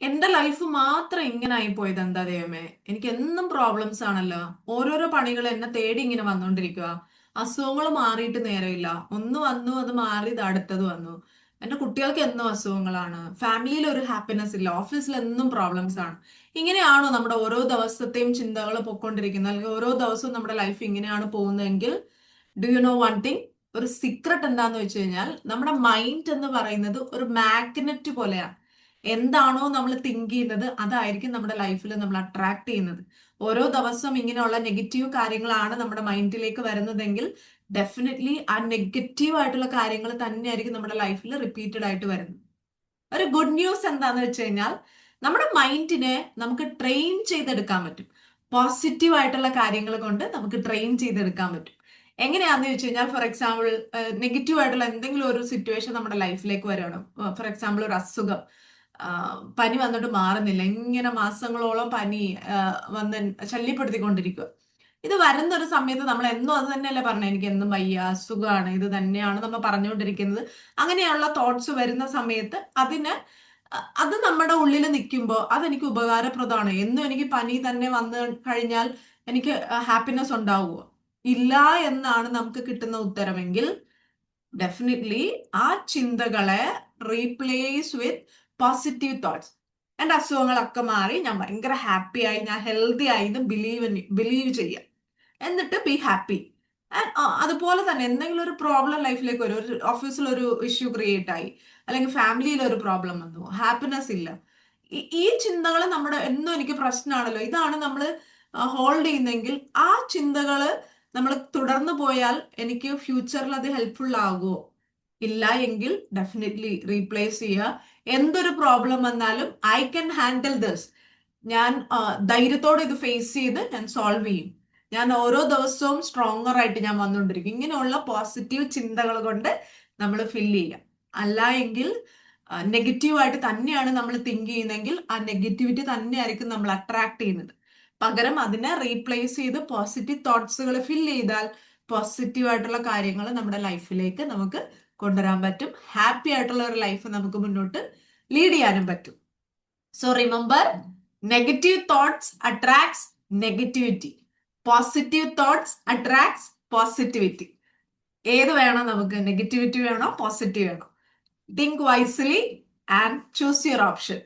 എന്റെ ലൈഫ് മാത്രം ഇങ്ങനെ ആയി പോയത് എന്താ ദൈവമേ? എനിക്ക് എന്നും പ്രോബ്ലംസ് ആണല്ലോ. ഓരോരോ പണികൾ എന്നെ തേടി ഇങ്ങനെ വന്നോണ്ടിരിക്കുക. അസുഖങ്ങൾ മാറിയിട്ട് നേരമില്ല. ഒന്ന് വന്നു, അത് മാറി, ഇത് അടുത്തത് വന്നു. എന്റെ കുട്ടികൾക്ക് എന്നും അസുഖങ്ങളാണ്. ഫാമിലിയിൽ ഒരു ഹാപ്പിനെസ് ഇല്ല. ഓഫീസിൽ എന്നും പ്രോബ്ലംസ് ആണ്. ഇങ്ങനെയാണോ നമ്മുടെ ഓരോ ദിവസത്തെയും ചിന്തകൾ പൊയ്ക്കൊണ്ടിരിക്കുന്നത്? അല്ലെങ്കിൽ ഓരോ ദിവസവും നമ്മുടെ ലൈഫ് ഇങ്ങനെയാണ് പോകുന്നതെങ്കിൽ, do you know one thing? ഒരു സീക്രട്ട് എന്താന്ന് വെച്ച് കഴിഞ്ഞാൽ, നമ്മുടെ മൈൻഡ് എന്ന് പറയുന്നത് ഒരു മാഗ്നറ്റ് പോലെയാണ്. എന്താണോ നമ്മൾ തിങ്ക് ചെയ്യുന്നത് അതായിരിക്കും നമ്മുടെ ലൈഫിൽ നമ്മൾ അട്രാക്ട് ചെയ്യുന്നത്. ഓരോ ദിവസവും ഇങ്ങനെയുള്ള നെഗറ്റീവ് കാര്യങ്ങളാണ് നമ്മുടെ മൈൻഡിലേക്ക് വരുന്നതെങ്കിൽ ഡെഫിനറ്റ്ലി ആ നെഗറ്റീവ് ആയിട്ടുള്ള കാര്യങ്ങൾ തന്നെയായിരിക്കും നമ്മുടെ ലൈഫിൽ റിപ്പീറ്റഡ് ആയിട്ട് വരുന്നത്. ഒരു ഗുഡ് ന്യൂസ് എന്താന്ന് വെച്ച് കഴിഞ്ഞാൽ, നമ്മുടെ മൈൻഡിനെ നമുക്ക് ട്രെയിൻ ചെയ്തെടുക്കാൻ പറ്റും. പോസിറ്റീവ് ആയിട്ടുള്ള കാര്യങ്ങൾ കൊണ്ട് നമുക്ക് ട്രെയിൻ ചെയ്തെടുക്കാൻ പറ്റും. എങ്ങനെയാന്ന് വെച്ച് കഴിഞ്ഞാൽ, ഫോർ എക്സാമ്പിൾ, നെഗറ്റീവ് ആയിട്ടുള്ള എന്തെങ്കിലും ഒരു സിറ്റുവേഷൻ നമ്മുടെ ലൈഫിലേക്ക് വരണം. ഫോർ എക്സാമ്പിൾ, ഒരു അസുഖം. പനി വന്നിട്ട് മാറുന്നില്ല, ഇങ്ങനെ മാസങ്ങളോളം പനി വന്ന് ശല്യപ്പെടുത്തിക്കൊണ്ടിരിക്കുക. ഇത് വരുന്ന ഒരു സമയത്ത് നമ്മൾ എന്നും അത് തന്നെയല്ലേ പറഞ്ഞത്, എനിക്ക് എന്നും വയ്യ, അസുഖമാണ്, ഇത് തന്നെയാണ് നമ്മൾ പറഞ്ഞുകൊണ്ടിരിക്കുന്നത്. അങ്ങനെയുള്ള തോട്ട്സ് വരുന്ന സമയത്ത് അത് നമ്മുടെ ഉള്ളിൽ നിൽക്കുമ്പോൾ അതെനിക്ക് ഉപകാരപ്രദമാണ്. എന്നും എനിക്ക് പനി തന്നെ വന്നു കഴിഞ്ഞാൽ എനിക്ക് ഹാപ്പിനെസ് ഉണ്ടാവുമോ? ഇല്ല എന്നാണ് നമുക്ക് കിട്ടുന്ന ഉത്തരമെങ്കിൽ ഡെഫിനറ്റ്ലി ആ ചിന്തകളെ റീപ്ലേസ് വിത്ത് പോസിറ്റീവ് തോട്ട്സ്. എന്റെ അസുഖങ്ങളൊക്കെ മാറി, ഞാൻ ഭയങ്കര ഹാപ്പി ആയി, ഞാൻ ഹെൽത്തി ആയി എന്ന് ബിലീവ് ചെയ്യാം. എന്നിട്ട് ബി ഹാപ്പി. അതുപോലെ തന്നെ എന്തെങ്കിലും ഒരു പ്രോബ്ലം ലൈഫിലേക്ക് വരും. ഒരു ഓഫീസിൽ ഒരു ഇഷ്യൂ ക്രിയേറ്റ് ആയി, അല്ലെങ്കിൽ ഫാമിലിയിൽ ഒരു പ്രോബ്ലം വന്നു, ഹാപ്പിനെസ് ഇല്ല. ഈ ചിന്തകൾ നമ്മുടെ എന്നും എനിക്ക് പ്രശ്നമാണല്ലോ, ഇതാണ് നമ്മൾ ഹോൾഡ് ചെയ്യുന്നെങ്കിൽ ആ ചിന്തകള് നമ്മൾ തുടർന്നു പോയാൽ എനിക്ക് ഫ്യൂച്ചറിൽ അത് ഹെൽപ്ഫുൾ ആകുമോ? ഇല്ല എങ്കിൽ ഡെഫിനറ്റ്ലി റീപ്ലേസ് ചെയ്യുക. എന്തൊരു പ്രോബ്ലം വന്നാലും ഐ ക്യാൻ ഹാൻഡിൽ ദിസ്. ഞാൻ ധൈര്യത്തോടെ ഇത് ഫേസ് ചെയ്ത് ഞാൻ സോൾവ് ചെയ്യും. ഞാൻ ഓരോ ദിവസവും സ്ട്രോങ്ങർ ആയിട്ട് ഞാൻ വന്നുകൊണ്ടിരിക്കും. ഇങ്ങനെയുള്ള പോസിറ്റീവ് ചിന്തകൾ കൊണ്ട് നമ്മൾ ഫില്ല് ചെയ്യാം. അല്ല എങ്കിൽ നെഗറ്റീവായിട്ട് തന്നെയാണ് നമ്മൾ തിങ്ക് ചെയ്യുന്നതെങ്കിൽ ആ നെഗറ്റിവിറ്റി തന്നെയായിരിക്കും നമ്മൾ അട്രാക്ട് ചെയ്യുന്നത്. പകരം അതിനെ റീപ്ലേസ് ചെയ്ത് പോസിറ്റീവ് തോട്ട്സുകൾ ഫില്ല് ചെയ്താൽ പോസിറ്റീവ് ആയിട്ടുള്ള കാര്യങ്ങൾ നമ്മുടെ ലൈഫിലേക്ക് നമുക്ക് കൊണ്ടുവരാൻ പറ്റും. ഹാപ്പി ആയിട്ടുള്ള ഒരു ലൈഫ് നമുക്ക് മുന്നോട്ട് ലീഡ് ചെയ്യാനും പറ്റും. So remember, negative thoughts attracts negativity, positive thoughts attracts positivity. ഏത് വേണം നമുക്ക്? നെഗറ്റിവിറ്റി വേണോ, പോസിറ്റീവ് വേണോ? Think wisely and choose your option.